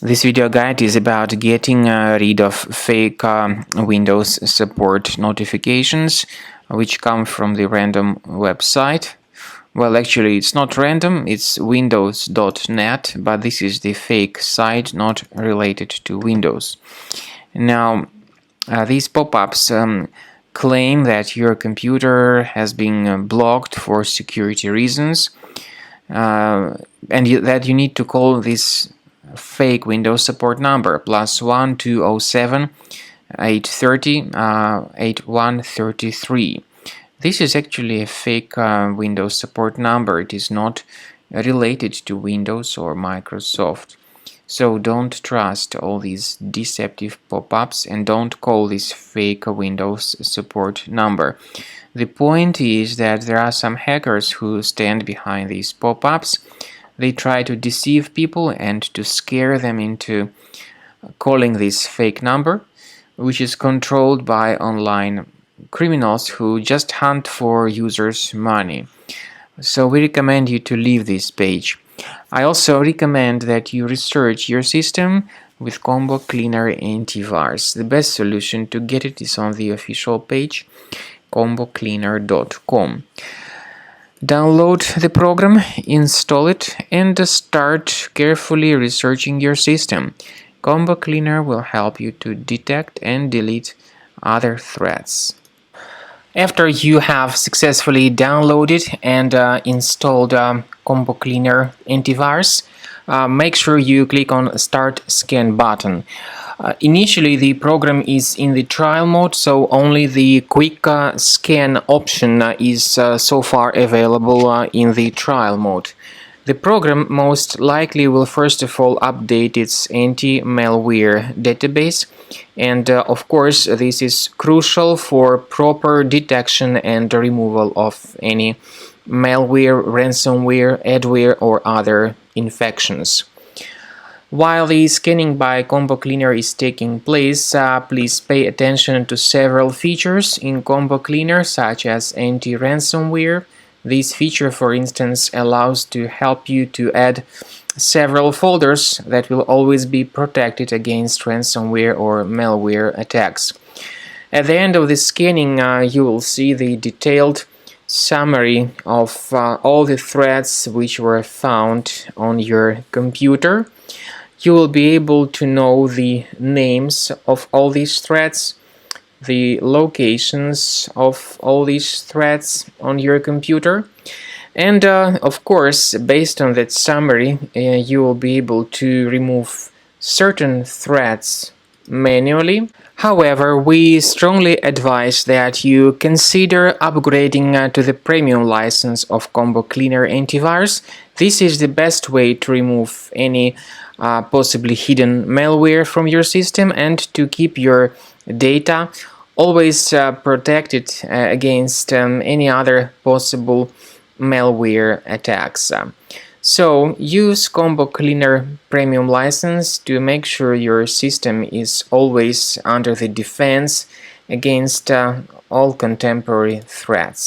This video guide is about getting rid of fake Windows support notifications which come from the random website. Well, actually, it's not random, it's windows.net, but this is the fake site not related to Windows. Now, these pop-ups claim that your computer has been blocked for security reasons, and that you need to call this fake Windows support number +1 207 830 8133. This is actually a fake Windows support number. It is not related to Windows or Microsoft. So don't trust all these deceptive pop-ups and don't call this fake Windows support number. The point is that there are some hackers who stand behind these pop-ups. They try to deceive people and to scare them into calling this fake number, which is controlled by online criminals who just hunt for users' money. So we recommend you to leave this page. I also recommend that you research your system with Combo Cleaner Antivirus. The best solution to get it is on the official page, combocleaner.com. Download the program, install it, and start carefully researching your system. Combo Cleaner will help you to detect and delete other threats. After you have successfully downloaded and installed Combo Cleaner Antivirus, make sure you click on Start Scan button. Initially, the program is in the trial mode, so only the quick scan option is so far available in the trial mode. The program most likely will first of all update its anti-malware database, and of course this is crucial for proper detection and removal of any malware, ransomware, adware or other infections. While the scanning by Combo Cleaner is taking place, please pay attention to several features in Combo Cleaner, such as anti-ransomware. This feature, for instance, allows to help you to add several folders that will always be protected against ransomware or malware attacks. At the end of the scanning, you will see the detailed summary of all the threats which were found on your computer. You will be able to know the names of all these threats, the locations of all these threats on your computer, and of course, based on that summary, you will be able to remove certain threats manually. However, we strongly advise that you consider upgrading to the premium license of Combo Cleaner Antivirus. This is the best way to remove any possibly hidden malware from your system and to keep your data always protected against any other possible malware attacks. So use Combo Cleaner Premium license to make sure your system is always under the defense against all contemporary threats.